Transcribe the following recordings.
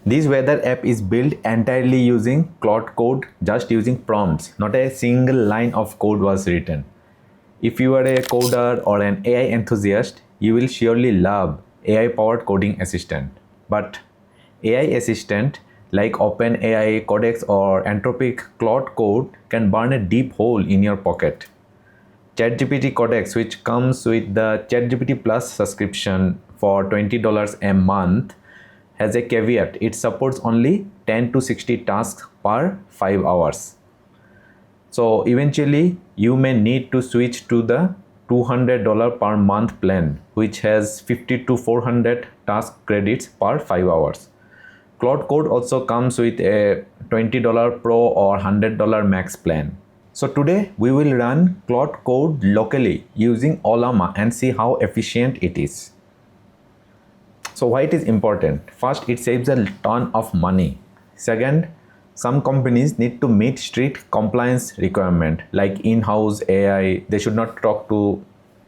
This weather app is built entirely using Claude Code, just using prompts. Not a single line of code was written. If you are a coder or an AI enthusiast, you will surely love AI-powered coding assistant. But AI assistant like OpenAI, Codex or Anthropic Claude Code can burn a deep hole in your pocket. ChatGPT Codex, which comes with the ChatGPT Plus subscription for $20 a month, has a caveat. It supports only 10 to 60 tasks per 5 hours. So eventually you may need to switch to the $200 per month plan, which has 50 to 400 task credits per 5 hours. Claude Code also comes with a $20 Pro or $100 Max plan. So today we will run Claude Code locally using Ollama and see how efficient it is. So why it is important? First, it saves a ton of money. Second, some companies need to meet strict compliance requirement like in-house AI. They should not talk to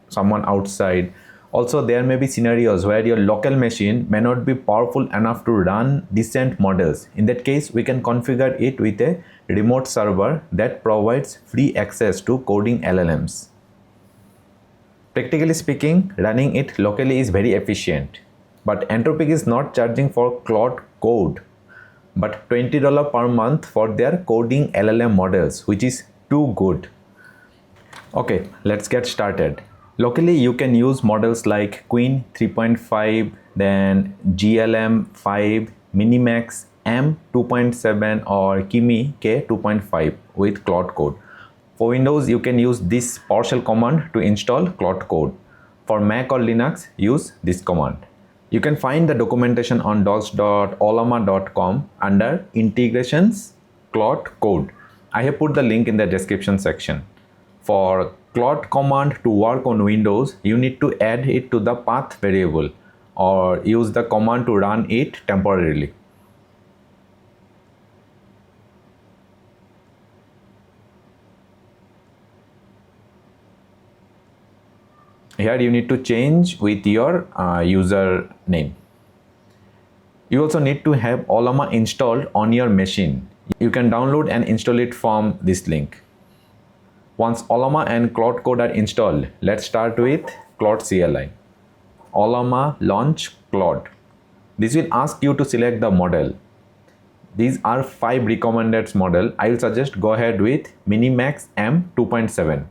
someone outside. Also, there may be scenarios where your local machine may not be powerful enough to run decent models. In that case, we can configure it with a remote server that provides free access to coding LLMs. Practically speaking, running it locally is very efficient. But Anthropic is not charging for Claude Code, but $20 per month for their coding LLM models, which is too good. Okay, let's get started. Locally, you can use models like Queen 3.5, then GLM5, Minimax M2.7 or Kimi K2.5 with Claude Code. For Windows, you can use this PowerShell command to install Claude Code. For Mac or Linux, use this command. You can find the documentation on docs.ollama.com under Integrations Claude Code. I have put the link in the description section. For Claude command to work on Windows, you need to add it to the path variable or use the command to run it temporarily. Here you need to change with your user name. You also need to have Ollama installed on your machine. You can download and install it from this link. Once Ollama and Claude Code are installed, let's start with Claude CLI. Ollama launch Claude. This will ask you to select the model. These are 5 recommended models. I will suggest go ahead with Minimax M2.7.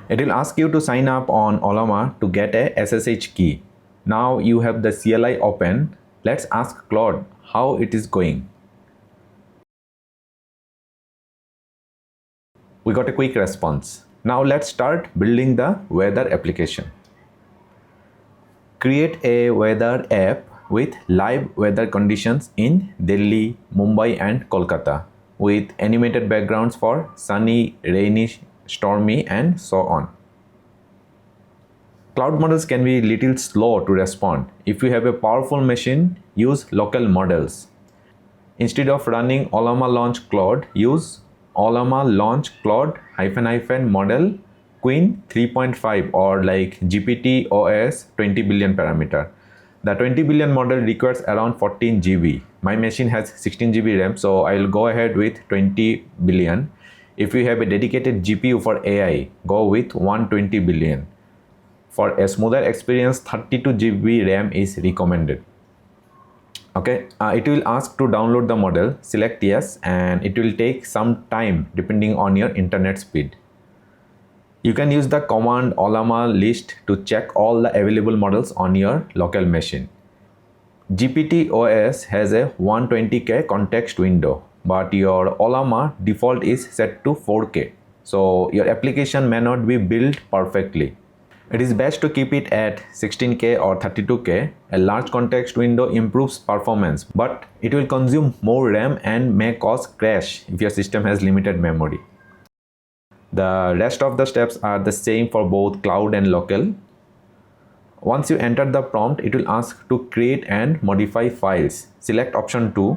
It will ask you to sign up on Ollama to get a SSH key. Now you have the CLI open. Let's ask Claude how it is going. We got a quick response. Now let's start building the weather application. Create a weather app with live weather conditions in Delhi, Mumbai and Kolkata with animated backgrounds for sunny, rainy, stormy and so on. Cloud models can be little slow to respond. If you have a powerful machine, use local models. Instead of running Ollama launch Claude, use Ollama launch Claude -- model Queen 3.5 or like GPT OS 20 billion parameter. The 20 billion model requires around 14 GB. My machine has 16 GB RAM, so I will go ahead with 20 billion. If you have a dedicated GPU for AI, go with 120 billion. For a smoother experience, 32 GB RAM is recommended. Okay, it will ask to download the model, select yes, and it will take some time depending on your internet speed. You can use the command Ollama list to check all the available models on your local machine. GPT OS has a 120K context window, but your Ollama default is set to 4K, so your application may not be built perfectly. It is best to keep it at 16K or 32K. A large context window improves performance, but it will consume more RAM and may cause crash if your system has limited memory. The rest of the steps are the same for both cloud and local. Once you enter the prompt, it will ask to create and modify files. Select option 2,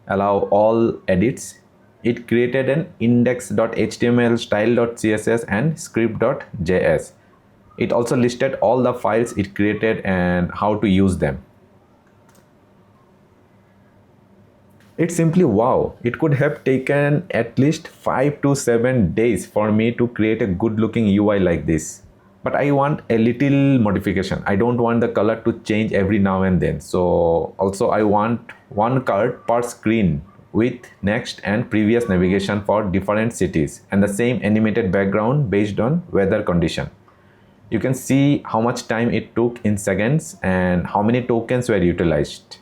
allow all edits. It created an index.html, style.css and script.js. It also listed all the files it created and how to use them. It's simply wow. It could have taken at least 5 to 7 days for me to create a good looking UI like this. But I want a little modification. I don't want the color to change every now and then. So also I want one card per screen with next and previous navigation for different cities and the same animated background based on weather condition. You can see how much time it took in seconds and how many tokens were utilized.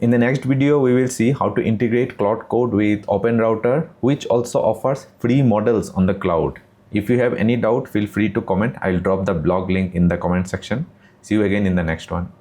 In the next video, we will see how to integrate Claude Code with OpenRouter, which also offers free models on the cloud. If you have any doubt, feel free to comment. I'll drop the blog link in the comment section. See you again in the next one.